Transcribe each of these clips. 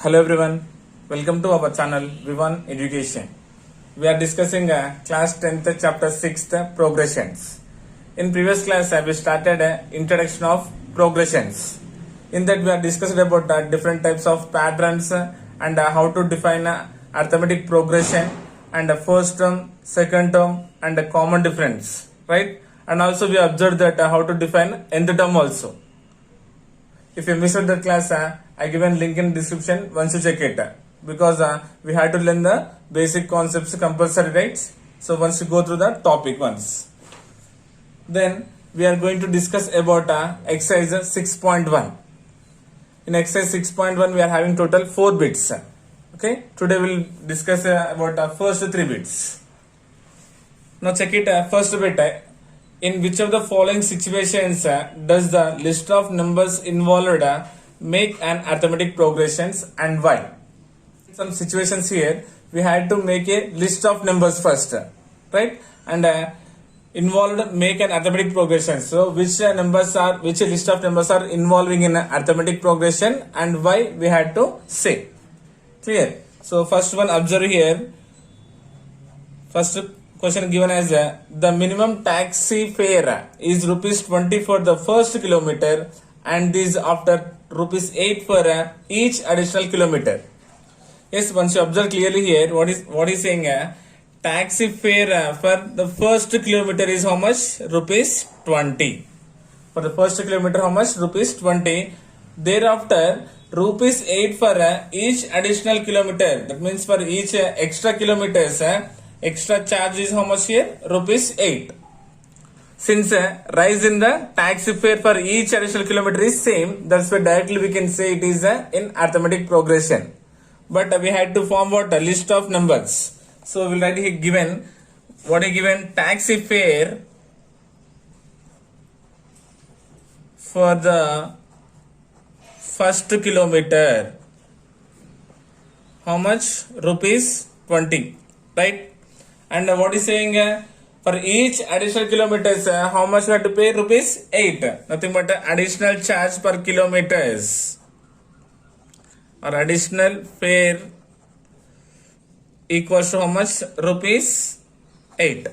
Hello everyone, welcome to our channel V1 Education. We are discussing class 10th chapter 6th progressions. In previous class we started introduction of progressions. In that we are discussed about different types of patterns and how to define arithmetic progression and first term, second term and a common difference, right? And also we observed that how to define nth term also. If you missed the class, I given link in description once you check it, because we had to learn the basic concepts compulsory, right? So once you go through the topic once, then we are going to discuss about exercise 6.1. In exercise 6.1 we are having total 4 bits. Okay, today we'll discuss about first 3 bits. Now check it. First bit. In which of the following situations does the list of numbers involved make an arithmetic progressions and why? Some situations here we had to make a list of numbers first, right? And involved make an arithmetic progression. So which list of numbers are involving in arithmetic progression and why we had to say. Clear? So first one, observe here. First question given as the minimum taxi fare is rupees 20 for the first kilometer and is after rupees 8 for each additional kilometer. Yes, once you observe clearly here, what is saying? Taxi fare for the first kilometer is how much? Rupees 20. For the first kilometer, how much? Rupees 20. Thereafter, rupees 8 for each additional kilometer. That means for each extra kilometers, extra charge is how much here? Rupees 8. Since rise in the taxi fare for each additional kilometer is same, that's why directly we can say it is in arithmetic progression. But we had to form what? A list of numbers. So we'll write here given, what is given? Taxi fare for the first kilometer. How much? Rupees 20. Right? And what is saying? For each additional kilometers, how much we have to pay? Rupees 8. Nothing but additional charge per kilometers or additional fare equals to how much? Rupees 8.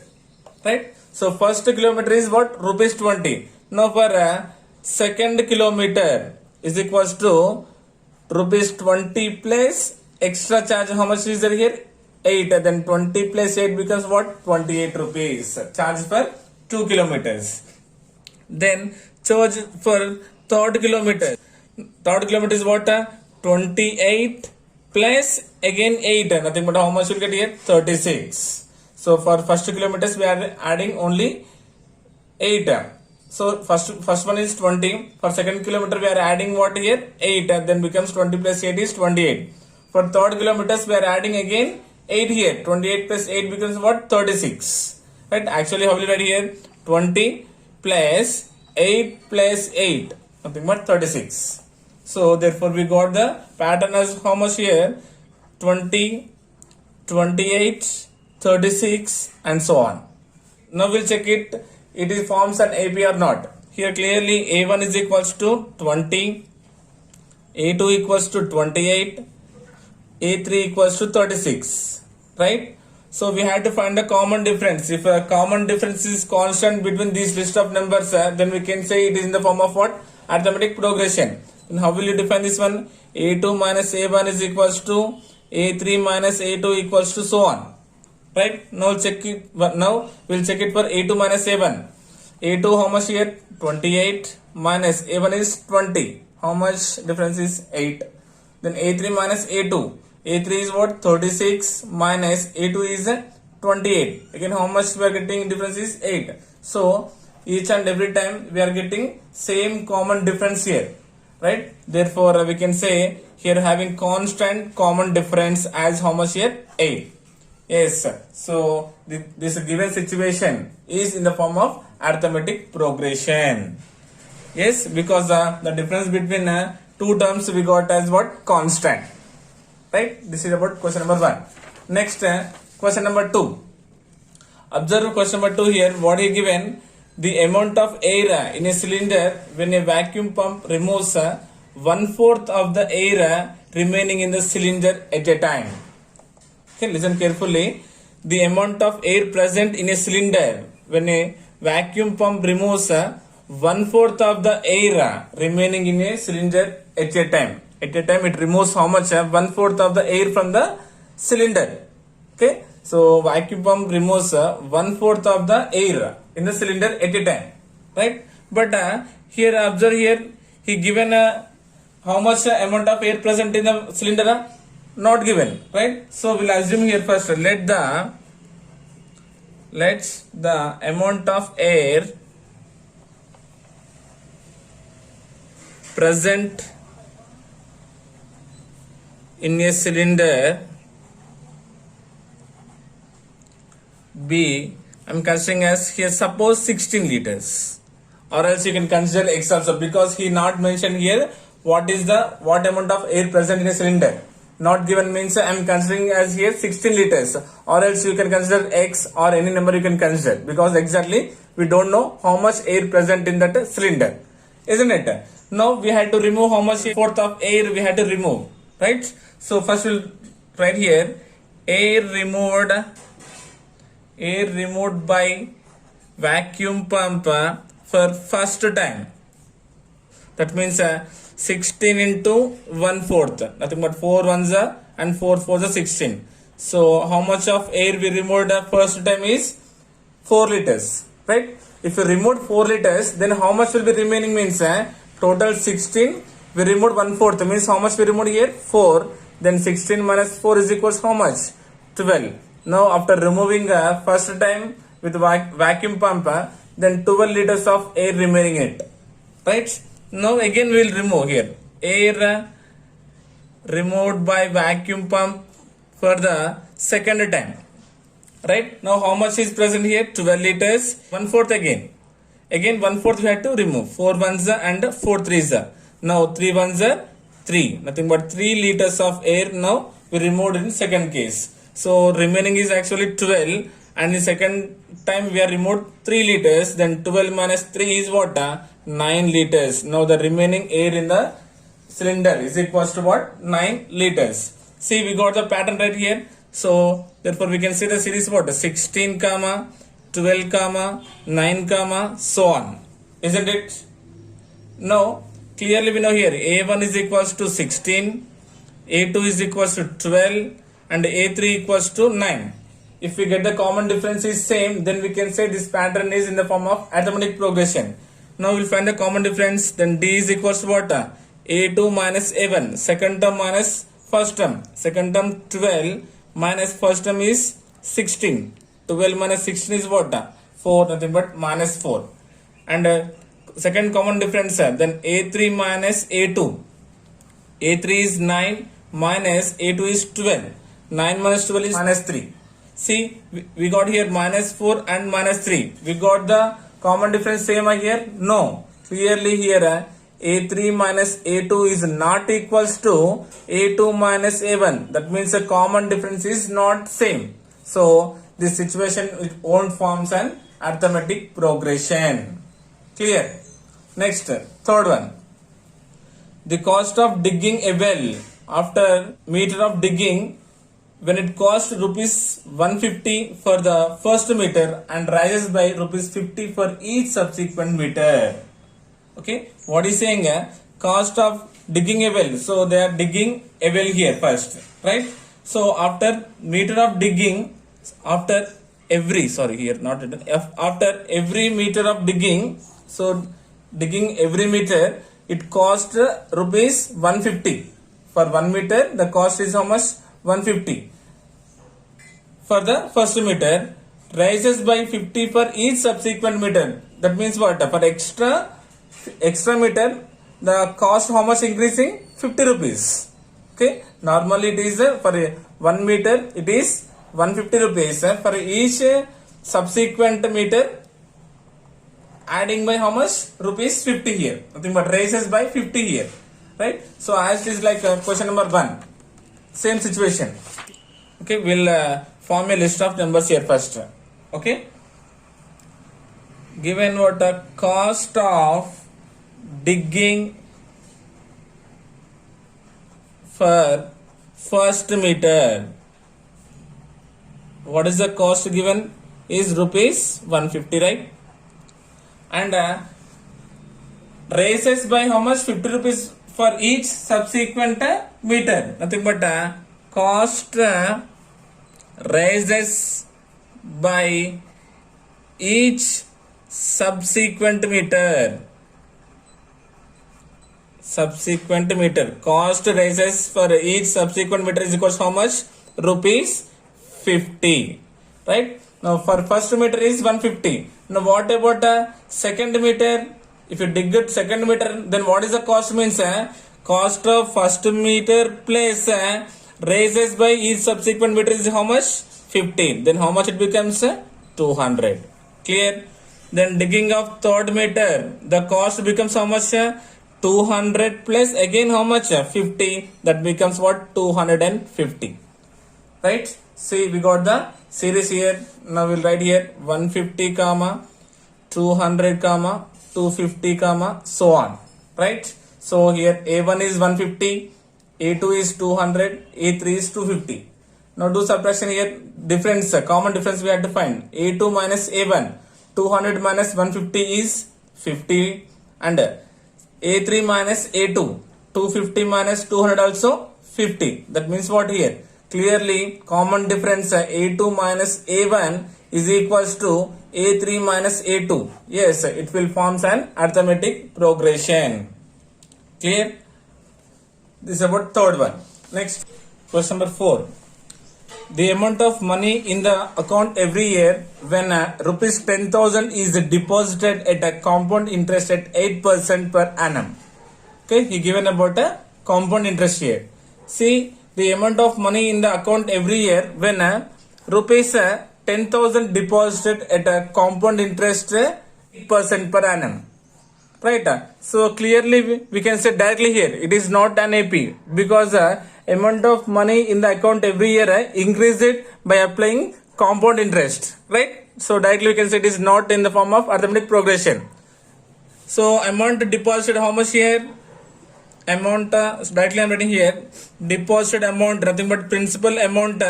Right? So first kilometer is what? Rupees 20. Now for second kilometer is equals to rupees 20 plus extra charge. How much is there here? 8. Then 20 plus 8 becomes what? 28 rupees. Charge for 2 kilometers. Then charge for third kilometer. Third kilometer is what? 28 plus again 8. Nothing but how much you will get here? 36. So for first kilometers we are adding only 8. So first one is 20. For second kilometer we are adding what here? 8. Then becomes 20 plus 8 is 28. For third kilometers we are adding again 8 here. 28 plus 8 becomes what? 36. Right? Actually how will you write here? 20 plus 8 plus 8. Nothing but 36. So therefore we got the pattern as how much here? 20, 28, 36 and so on. Now we'll check it. It is forms an AP or not. Here clearly A1 is equals to 20, A2 equals to 28, A3 equals to 36. Right? So we had to find a common difference. If a common difference is constant between these list of numbers, then we can say it is in the form of what? Arithmetic progression. And how will you define this one? A2 minus A1 is equals to A3 minus A2 equals to so on. Right? Now we'll check it. Now we'll check it for A2 minus A1. A2 how much here? 28 minus A1 is 20. How much difference is 8? Then A3 minus A2. A3 is what? 36 minus A2 is 28. Again how much we are getting difference is 8. So each and every time we are getting same common difference here. Right? Therefore we can say here having constant common difference as how much here? 8. Yes. So this given situation is in the form of arithmetic progression. Yes, because the difference between two terms we got as what? Constant. Right? This is about question number 1. Next, question number 2. Observe question number 2 here. What is given? The amount of air in a cylinder when a vacuum pump removes 1/4 of the air remaining in the cylinder at a time. Okay, listen carefully. The amount of air present in a cylinder when a vacuum pump removes 1/4 of the air remaining in a cylinder at a time. At a time, it removes how much? 1/4 of the air from the cylinder. Okay, so vacuum pump removes 1/4 of the air in the cylinder at a time, right? But here, observe here, he given how much amount of air present in the cylinder? Not given, right? So we'll assume here first. Let the amount of air present in a cylinder be, I'm considering as here, suppose 16 liters, or else you can consider X also, because he not mentioned here what amount of air present in a cylinder. Not given means I'm considering as here 16 liters, or else you can consider X or any number you can consider, because exactly we don't know how much air present in that cylinder, isn't it? Now we had to remove how much fourth of air we had to remove, right? So first we'll write here air removed by vacuum pump for first time. That means 16 into 1/4, nothing but 4 ones and 4 fours are 16. So how much of air we removed first time is 4 liters, right? If you removed 4 liters, then how much will be remaining means total 16, we removed 1/4, means how much we removed here? 4. Then 16 minus 4 is equals how much? 12. Now after removing first time with vacuum pump, then 12 liters of air remaining it, right? Now again we will remove here air removed by vacuum pump for the second time, right? Now how much is present here? 12 liters, 1/4 again 1/4 we have to remove, 4 ones and 4 threes. Now 3 ones are 3, nothing but 3 liters of air now we removed in second case. So remaining is actually 12, and in second time we are removed 3 liters, then 12 minus 3 is what? 9 liters. Now the remaining air in the cylinder is equals to what? 9 liters. See, we got the pattern right here. So therefore we can see the series what? 16 comma 12 comma 9 comma so on, isn't it? Now clearly we know here A1 is equals to 16, A2 is equals to 12, and A3 equals to 9. If we get the common difference is same, then we can say this pattern is in the form of arithmetic progression. Now we'll find the common difference. Then D is equals to what? A2 minus A1, second term minus first term. Second term 12 minus first term is 16. 12 minus 16 is what? 4, nothing but minus 4. And second common difference, then A3 minus A2. A3 is 9 minus A2 is 12. 9 minus 12 is minus 3. See, we got here minus 4 and minus 3. We got the common difference same here? No. Clearly here A3 minus A2 is not equals to A2 minus A1. That means the common difference is not same. So this situation it won't forms an arithmetic progression. Clear? Next, third one. The cost of digging a well after meter of digging, when it cost rupees 150 for the first meter and rises by rupees 50 for each subsequent meter. Okay, what is saying? Cost of digging a well. So they are digging a well here first, right? So after meter of digging, after every meter of digging, so digging every meter, it cost rupees 150. For 1 meter, the cost is how much? 150. For the first meter, rises by 50 for each subsequent meter. That means what? For extra meter, the cost how much increasing? 50 rupees. Okay. Normally it is for 1 meter, it is 150 rupees. For each subsequent meter, adding by how much? Rupees 50 here. Nothing but raises by 50 here. Right. So as it is like question number 1. Same situation. Okay. We'll form a list of numbers here first. Okay. Given what the cost of digging for first meter. What is the cost given? Is rupees 150, right? And raises by how much? 50 rupees for each subsequent meter. Nothing but cost raises by each subsequent meter. Subsequent meter. Cost rises for each subsequent meter is equals to how much? Rupees 50. Right? Now for first meter is 150. Now what about second meter? If you dig it second meter, then what is the cost means? Cost of first meter plus raises by each subsequent meter is how much? 50. Then how much it becomes? 200. Clear? Then digging of third meter, the cost becomes how much? 200 plus again how much? 50. That becomes what? 250. Right? See, we got the series here. Now we'll write here 150 comma 200 comma 250 comma so on. Right? So here A1 is 150, A2 is 200, A3 is 250. Now do subtraction here. Difference, common difference we have to find. A2 minus A1, 200 minus 150 is 50, and A3 minus A2, 250 minus 200 also 50. That means what here? Clearly common difference A2 minus A1 is equals to A3 minus A2. Yes, it will form an arithmetic progression. Clear? This is about third one. Next, question number 4. The amount of money in the account every year when rupees 10,000 is deposited at a compound interest at 8% per annum. Okay, he given about a compound interest here. See, the amount of money in the account every year when rupees 10,000 deposited at a compound interest 8% per annum. Right? So clearly we can say directly here it is not an AP because amount of money in the account every year increase it by applying compound interest. Right? So directly we can say it is not in the form of arithmetic progression. So amount deposited how much here? Amount directly I am writing here. Deposited amount nothing but principal amount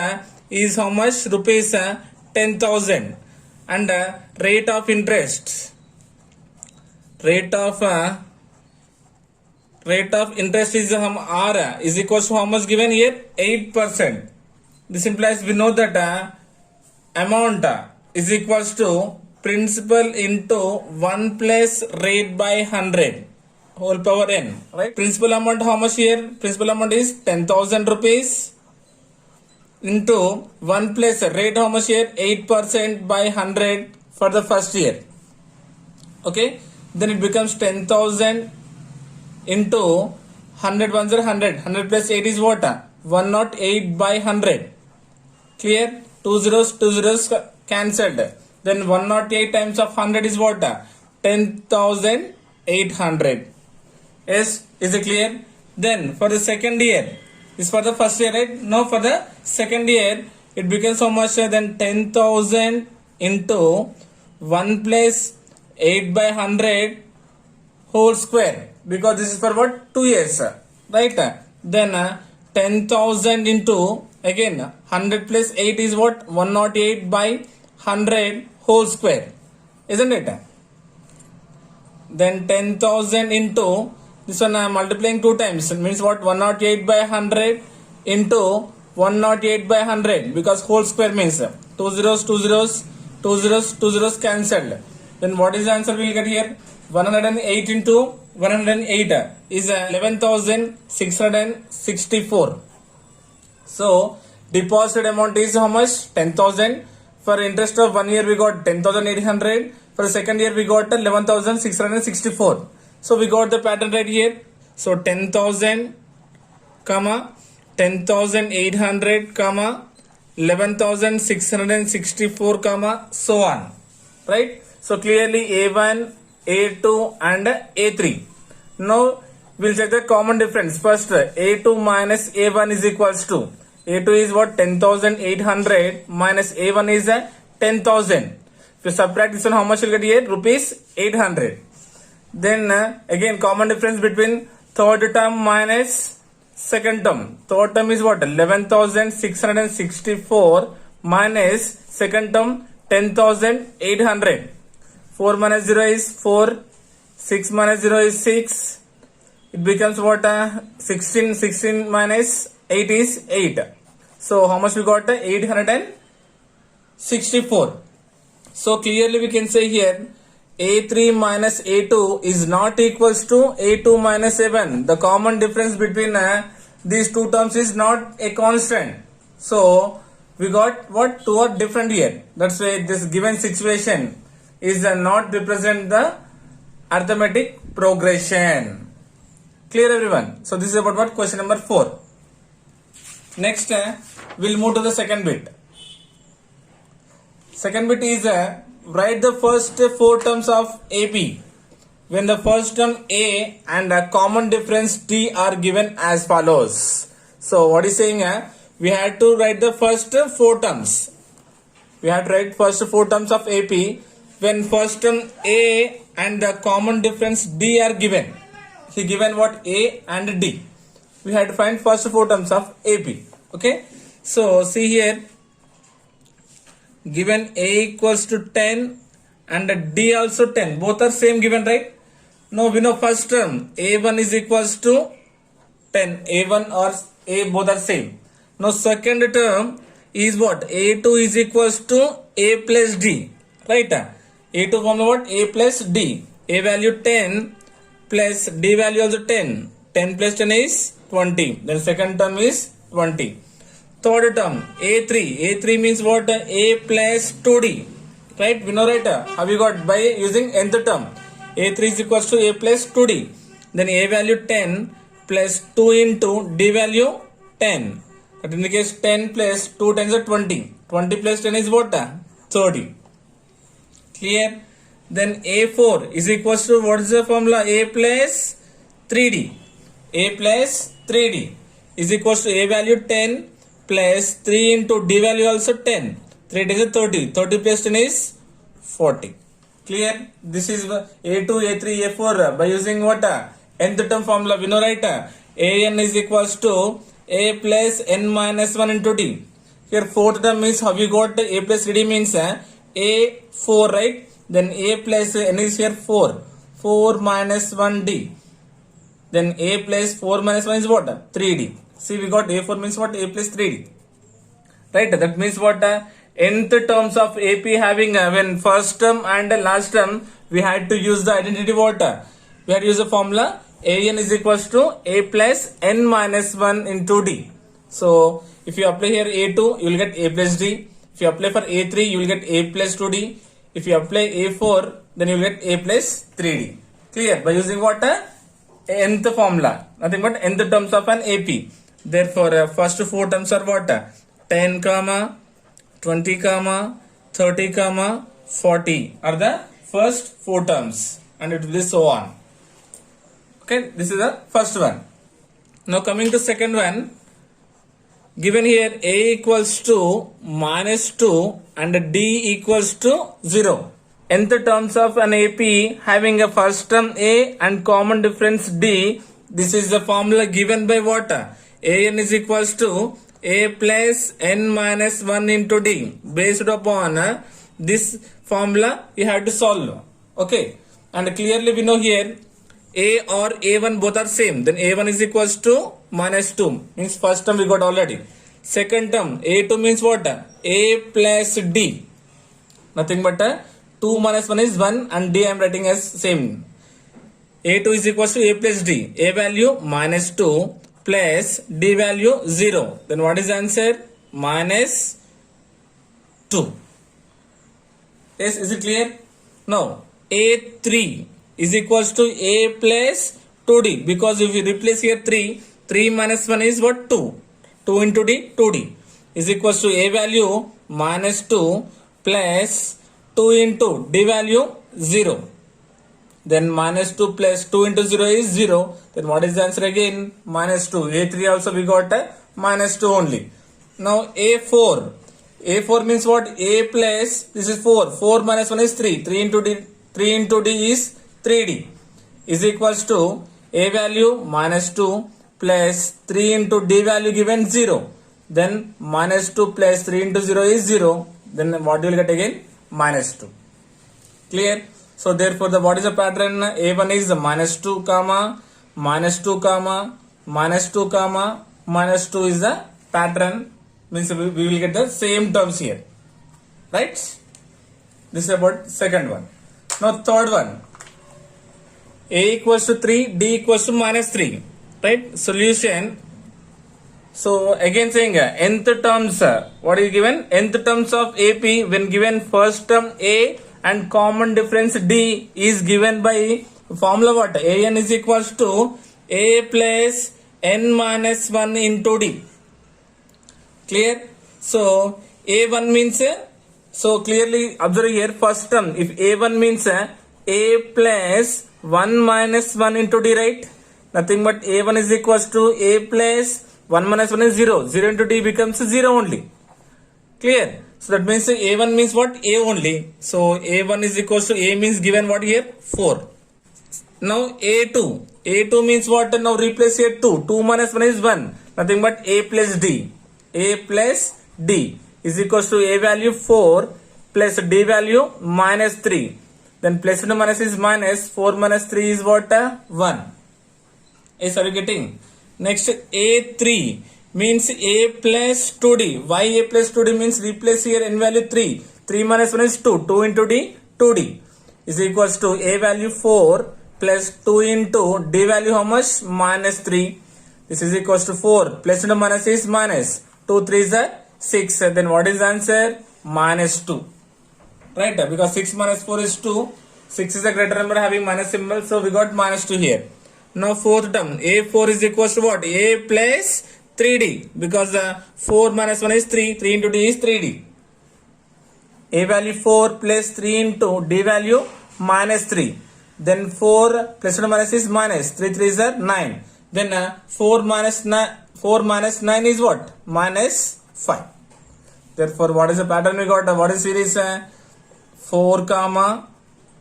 is how much? Rupees 10,000, and rate of interest. Rate of interest is R is equals to how much given here? 8%. This implies we know that amount is equals to principal into 1 plus rate by 100 whole power n. Right? Principal amount how much here? Principal amount is 10,000 rupees into 1 plus rate how much here? 8% by 100 for the first year. Okay? Then it becomes 10,000 into 100 ones are 100. 100 plus 8 is what? 108 by 100. Clear? 2 zeros cancelled. Then 108 times of 100 is what? 10,800. Yes, is it clear? Then for the second year, this for the first year, right? Now for the second year, it becomes how much? Then 10,000 into 1 plus 8 by 100 whole square, because this is for what? 2 years, right? Then 10,000 into again 100 plus 8 is what? 108 by 100 whole square, isn't it? Then 10,000 into this one I am multiplying 2 times. It means what? 108 by 100 into 108 by 100, because whole square means 2 zeros, 2 zeros, 2 zeros, 2 zeros cancelled. Then what is the answer we will get here? 108 into 108 is 11,664. So deposit amount is how much? 10,000. For interest of 1 year we got 10,800. For the second year we got 11,664. So we got the pattern right here. So 10,000 comma 10,800 comma 11,664 comma so on, right? So clearly A1, A2 and A3. Now we'll check the common difference. First A2 minus A1 is equals to, A2 is what? 10,800 minus A1 is 10,000. If you subtract this one, how much you'll get here? Rupees 800. Then again common difference between third term minus second term. Third term is what? 11,664 minus second term 10,800. 4 minus 0 is 4. 6 minus 0 is 6. It becomes what? 16. 16 minus 8 is 8. So how much we got? 864. So clearly we can say here A3 minus A2 is not equals to A2 minus A1. The common difference between these two terms is not a constant. So we got what? Two are different here. That's why this given situation is not represent the arithmetic progression. Clear everyone? So this is about what? Question number 4. Next we'll move to the second bit. Second bit is write the first 4 terms of AP when the first term A and a common difference D are given as follows. So what is saying? We had to write the first 4 terms. We have to write first 4 terms of AP when first term A and the common difference D are given. He given what? A and D. We had to find first 4 terms of AP. Okay. So see here. Given A equals to 10 and D also 10. Both are same given, right? Now we know first term A1 is equals to 10. A1 or A both are same. Now second term is what? A2 is equals to A plus D. Right? A2 formula what? A plus D. A value 10 plus D value also 10. 10 plus 10 is 20. Then second term is 20. Third term A3 means what? A plus 2D, right? We know, right? How we got? By using nth term. A3 is equals to A plus 2D. Then A value 10 plus 2 into D value 10. That indicates 10 plus 2 times are 20. 20 plus 10 is what? 30. Clear? Then A4 is equals to what is the formula? A plus 3D. A plus 3D is equals to A value 10 plus 3 into D value also 10. 3 times is 30. 30 plus 10 is 40. Clear? This is A2, A3, A4 by using what? Nth term formula. We know, right? An is equals to A plus n minus 1 into D. Here fourth term means how we got A plus 3D means A4, right? Then A plus n is here 4. 4 minus 1D. Then A plus 4 minus 1 is what? 3D. See, we got A4 means what? A plus 3D. Right? That means what? Nth terms of AP having when first term and last term, we had to use the identity what? We had to use the formula An is equals to A plus n minus 1 into D. So, if you apply here A2, you will get A plus D. If you apply for A3, you will get A plus 2D. If you apply A4, then you will get A plus 3D. Clear? By using what? Nth formula. Nothing but nth terms of an AP. Therefore, first 4 terms are what? 10, 20, 30, 40 are the first 4 terms. And it will be so on. Okay, this is the first one. Now coming to second one. Given here A equals to minus 2 and D equals to 0. Nth terms of an AP having a first term A and common difference D. This is the formula given by what? An is equals to A plus n minus 1 into D. Based upon this formula, we have to solve. Okay. And clearly we know here A or A1 both are same. Then A1 is equals to minus 2. Means first term we got already. Second term A2 means what? A plus D. Nothing but 2 minus 1 is 1 and D I am writing as same. A2 is equals to A plus D. A value minus 2 plus D value 0. Then what is the answer? Minus 2. Yes, is it clear? Now A3 is equals to A plus 2D. Because if you replace here 3, 3 minus 1 is what? 2. 2 into D, 2D is equals to A value minus 2 plus 2 into D value 0. Then minus 2 plus 2 into 0 is 0. Then what is the answer again? Minus 2. A3 also we got minus 2 only. Now A4. A4 means what? A plus, this is 4. 4 minus 1 is 3. 3 into D is 3D is equals to A value minus 2 plus 3 into d value given 0. Then minus 2 plus 3 into 0 is 0. Then what you will get again? Minus 2. Clear? So therefore the what is the pattern? A1 is minus 2 comma minus 2 comma minus 2 comma minus 2 is the pattern. Means we will get the same terms here. Right? This is about second one. Now third one. A equals to 3, D equals to minus 3. Right? Solution. So again saying nth terms, what is given? Nth terms of AP when given first term A and common difference D is given by formula what? AN is equals to A plus N minus 1 into D. Clear? So A1 means, so clearly observe here first term, if A1 means A plus 1 minus 1 into D, right? Nothing but A1 is equals to A plus 1 minus 1 is 0. 0 into D becomes 0 only. Clear? So that means A1 means what? A only. So A1 is equals to A means given what here? 4. Now A2. A2 means what? Now replace here 2. 2 minus 1 is 1. Nothing but A plus D. A plus D is equals to A value 4 plus D value minus 3. Then plus and minus is minus. 4 minus 3 is what? 1. Yes, are you getting? Next A3 means A plus 2D. Why A plus 2D means replace here N value 3. 3 minus 1 is 2. 2 into D, 2D is equals to A value 4 plus 2 into D value how much? Minus 3. This is equals to 4. Plus and minus is minus. 2 3 is 6. Then what is the answer? Minus 2. Right? Because 6 minus 4 is 2. 6 is a greater number having minus symbol. So we got minus 2 here. Now fourth term, A4 is equals to what? A plus 3D, because 4 minus 1 is 3, 3 into D is 3D. A value 4 plus 3 into D value minus 3. Then 4 plus and minus is minus, 3 3 is 9. Then 4 minus 9 is what? Minus 5. Therefore what is the pattern we got? What is series? 4 comma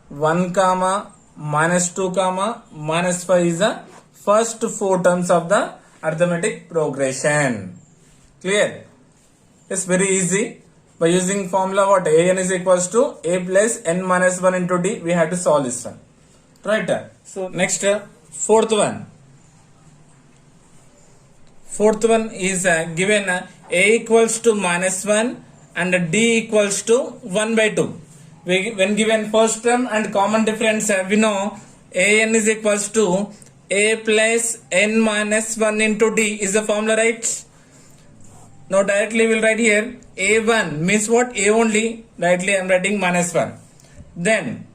1 comma minus 2 comma minus 5 is the first 4 terms of the arithmetic progression. Clear? It's very easy. By using formula what? AN is equals to A plus N minus 1 into D. We have to solve this one. Right? So next fourth one. Fourth one is given A equals to minus 1 and D equals to 1 by 2. When given first term and common difference, we know AN is equals to A plus N minus 1 into D is the formula, right? Now directly we will write here A1 means what? A only. Directly I am writing minus 1. Then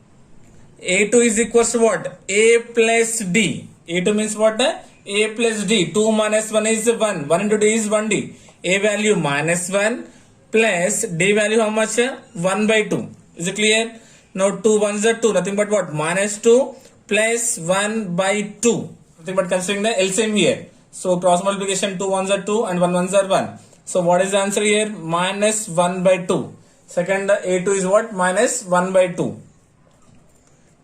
A2 is equals to what? A plus D. A2 means what? A plus D. 2 minus 1 is 1. 1 into D is 1D. A value minus 1 plus D value how much? 1 by 2. Is it clear? Now 2 ones are 2. Nothing but what? Minus 2 plus 1 by 2. Nothing but considering the LCM here. So cross multiplication 2 ones are 2 and 1 ones are 1. So what is the answer here? Minus 1 by 2. Second A2 is what? Minus 1 by 2.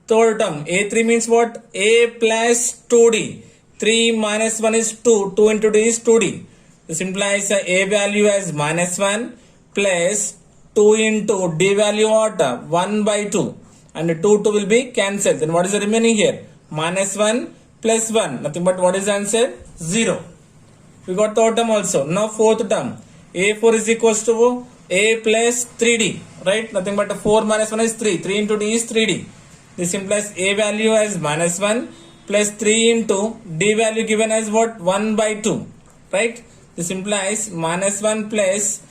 Third term A3 means what? A plus 2D. 3 minus 1 is 2. 2 into D is 2D. This implies A value as minus 1 plus 2 into D value what? 1 by 2. And 2 will be cancelled. Then what is the remaining here? Minus 1 plus 1. Nothing but what is the answer? 0. We got third term also. Now fourth term. A4 is equals to A plus 3D. Right? Nothing but 4 minus 1 is 3. 3 into D is 3D. This implies A value as minus 1 plus 3 into D value given as what? 1 by 2. Right? This implies minus 1 plus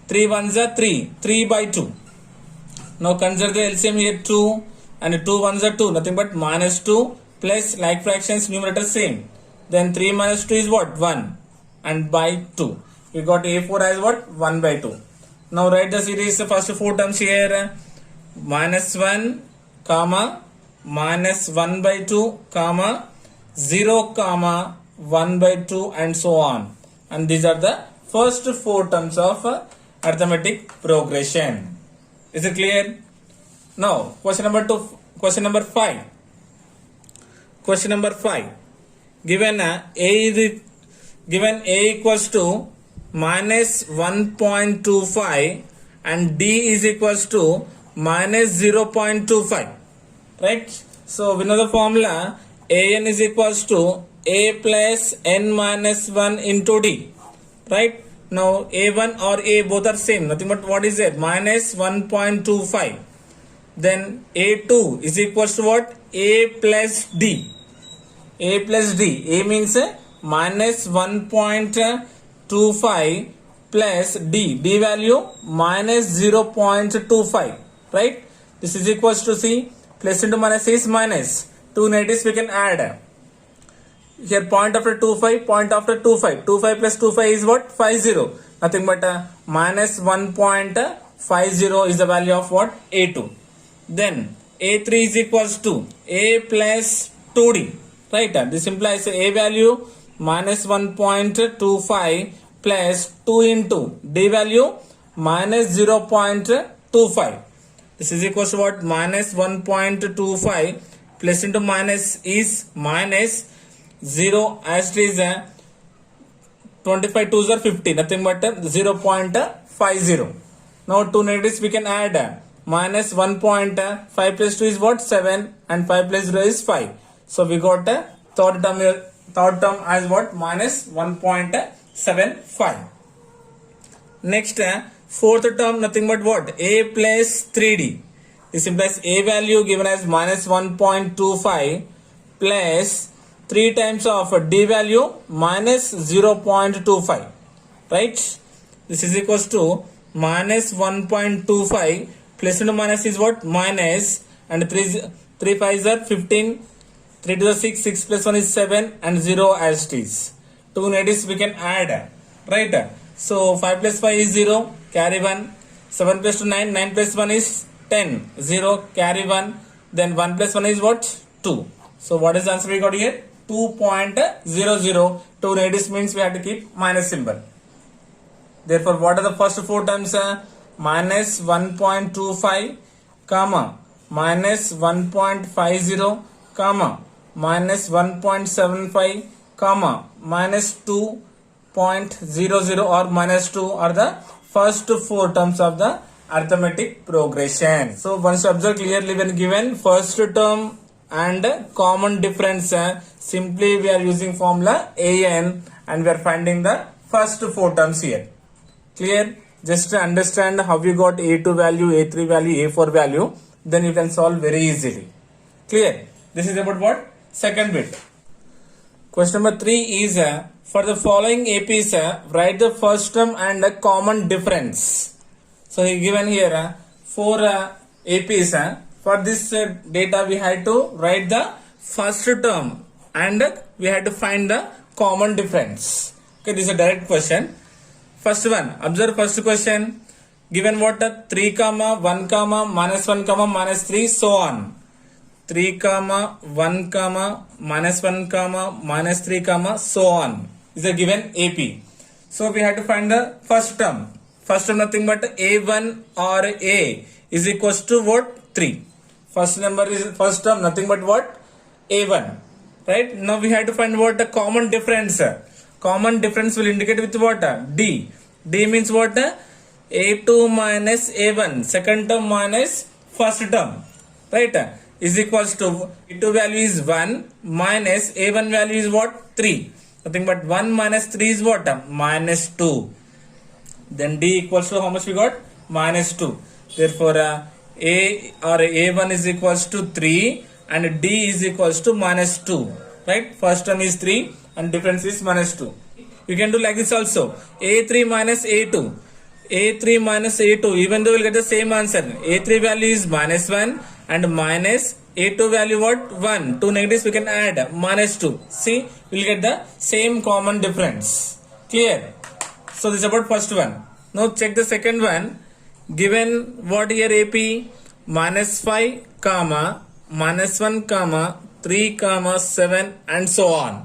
3 ones are 3. 3 by 2. Now consider the LCM here 2 and 2 ones are 2. Nothing but minus 2 plus like fractions numerator same. Then 3 minus 2 is what? 1 and by 2. We got A4 as what? 1 by 2. Now write the series first 4 terms here. Minus 1 comma minus 1 by 2 comma 0 comma 1 by 2 and so on. And these are the first 4 terms of arithmetic progression. Is it clear? Now question number 5. Question number 5. Given A given A equals to minus 1.25 and D is equals to minus 0.25, right? So we know the formula an is equals to a plus n minus 1 into D, right? Now a1 or a both are same, nothing but what is it, minus 1.25. Then a2 is equals to what, a plus D. A plus D, a means minus 1.25 plus D value minus 0.25, right? This is equals to C, plus into minus is minus, two negatives we can add. Here point after 25, point after 25, 25 plus 25 is what, 50, nothing but minus 1.50 is the value of what, A2. Then A3 is equals to A plus 2D, right? This implies A value minus 1.25 plus 2 into D value minus 0.25. This is equals to what, minus 1.25 plus into minus is minus 0 as it is 25 2s are 50, nothing but 0.50. Now two negatives we can add, minus 1.5 plus 2 is what, 7, and 5 plus 0 is 5. So we got a third term as what, minus 1.75. Next fourth term, nothing but what, a plus 3D. This implies a value given as minus 1.25 plus 3 times of D value minus 0.25, right? This is equals to minus 1.25 plus into minus is what, minus, and 3 5s are 15, 3 to the 6, 6 plus 1 is 7, and 0 as it is. Two negatives we can add, right? So 5 plus 5 is 0, carry 1, 7 plus 2 9, 9 plus 1 is 10, 0, carry 1, then 1 plus 1 is what, 2. So what is the answer we got here? 2.00. Two negatives means we have to keep minus symbol. Therefore, what are the first four terms? Minus 1.25, comma, minus 1.50, comma, minus 1.75, comma, minus 2.00 or minus 2 are the first four terms of the arithmetic progression. So once you observe clearly, when given first term and common difference, simply we are using formula an and we are finding the first four terms here. Clear? Just to understand how we got a2 value, a3 value, a4 value, then you can solve very easily. Clear? This is about what? Second bit. Question number 3 is for the following APs, write the first term and the common difference. So he given here 4 APs. For this data we had to write the first term and we had to find the common difference. Okay, this is a direct question. First one, observe first question. Given what, 3 comma 1 comma minus 1 comma minus 3, so on. 3 comma 1 comma minus 1 comma minus 3 comma so on is a given AP. So we have to find the first term. First term nothing but A1 or A is equals to what, 3. First number is first term nothing but what, A1, right? Now we have to find what, the common difference. Common difference will indicate with what, D. D means what, A2 minus A1, second term minus first term, right? Is equals to A2 value is 1 minus A1 value is what, 3. Nothing but 1 minus 3 is what, minus 2. Then D equals to how much we got, minus 2. Therefore A or A1 is equals to 3 and D is equals to minus 2, right? First term is 3 and difference is minus 2. You can do like this also, A3 minus A2, A3 minus A2, even though we will get the same answer. A3 value is minus 1 and minus A2 value what, 1. Two negatives we can add, minus 2. See, we will get the same common difference. Clear? So this is about first one. Now check the second one. Given what here, AP minus 5 comma minus 1 comma 3 comma 7 and so on,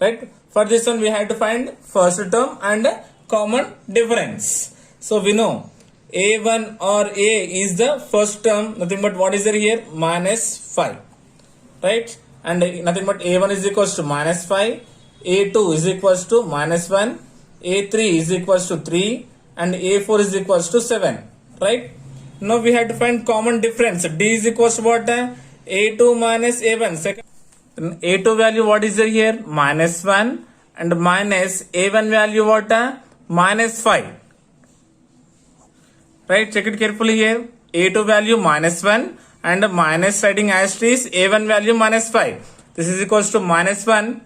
right? For this one we have to find first term and common difference. So we know A1 or A is the first term, nothing but what is there here, minus 5, right? And nothing but A1 is equals to minus 5, A2 is equals to minus 1, A3 is equals to 3 and A4 is equals to 7, right? Now we have to find common difference. D is equals to what? A2 minus A1. Second, A2 value what is there here? Minus 1 and minus A1 value what? Minus 5. Right? Check it carefully here. A2 value minus 1 and minus writing asterisk A1 value minus 5. This is equals to minus 1.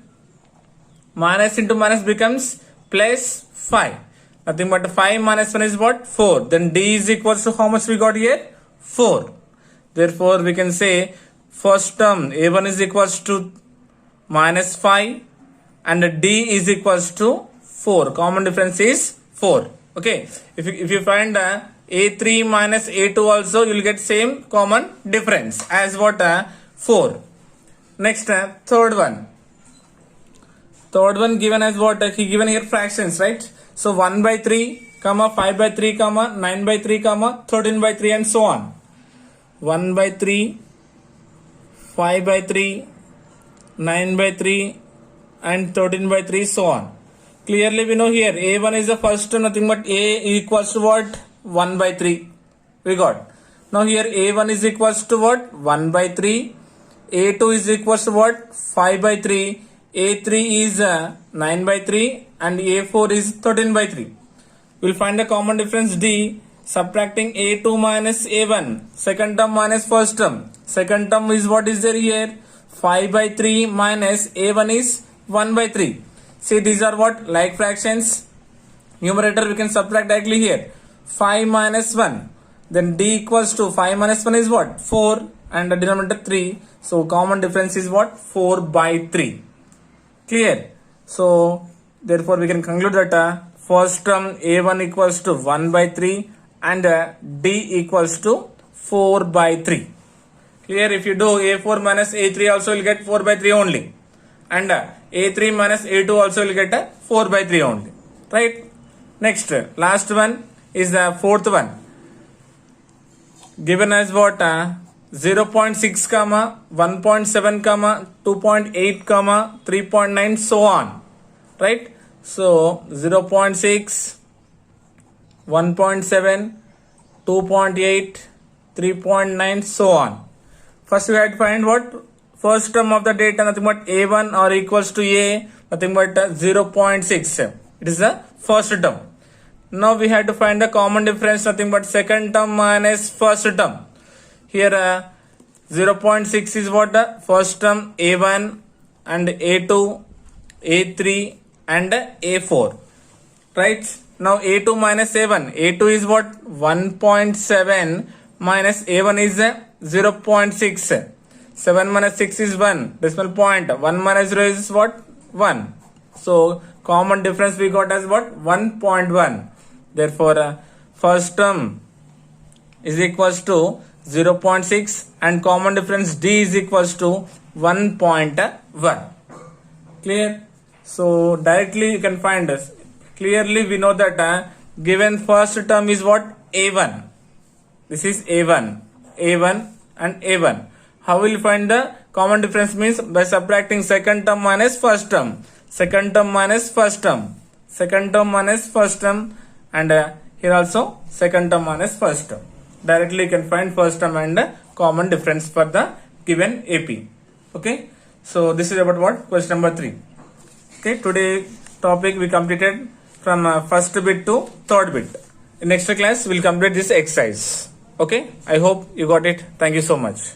Minus into minus becomes plus 5. Nothing but 5 minus 1 is what? 4. Then D is equals to how much we got here? 4. Therefore, we can say first term A1 is equals to minus 5 and D is equals to 4. Common difference is 4. Okay. If you find A3 minus A2 also, you will get same common difference as what? 4. Next, third one. Third one given as what? He given here fractions, right? So 1 by 3, 5 by 3, 9 by 3, 13 by 3 and so on. 1 by 3, 5 by 3, 9 by 3 and 13 by 3 so on. Clearly we know here A1 is the first term, nothing but A equals to what? 1 by 3. We got. Now here A1 is equals to what? 1 by 3. A2 is equals to what? 5 by 3. A3 is 9 by 3 and A4 is 13 by 3. We'll find the common difference D. Subtracting A2 minus A1. Second term minus first term. Second term is what is there here? 5 by 3 minus A1 is 1 by 3. See, these are what? Like fractions. Numerator we can subtract directly here. 5 minus 1. Then D equals to 5 minus 1 is what? 4 and the denominator 3. So common difference is what? 4 by 3. Clear? So therefore we can conclude that first term A1 equals to 1 by 3 and D equals to 4 by 3. Clear? If you do A4 minus A3 also will get 4 by 3 only. And A3 minus A2 also will get 4 by 3 only. Right? Next, last one is the fourth one. Given as what? 0.6, 1.7, 2.8, 3.9 so on. Right? So 0.6, 1.7, 2.8, 3.9 so on. First we have to find what? First term of the data, nothing but A1 or equals to A, nothing but 0.6. It is the first term. Now we have to find the common difference, nothing but second term minus first term. Here 0.6 is what? The first term A1 and A2, A3 and A4. Right? Now A2 minus A1. A2 is what? 1.7 minus A1 is 0.6. 7 minus 6 is 1. Decimal point. 1 minus 0 is what? 1. So common difference we got as what? 1.1. Therefore first term is equals to 0.6 and common difference D is equals to 1.1. Clear? So directly you can find this. Clearly we know that given first term is what? A1. This is A1. A1 and A1. How will you find the common difference? Means by subtracting second term minus first term. Second term minus first term. Second term minus first term. And here also second term minus first term. Directly you can find first term and common difference for the given AP. Okay. So this is about what? Question number 3. Okay. Today topic we completed from first bit to third bit. In next class we'll complete this exercise. Okay. I hope you got it. Thank you so much.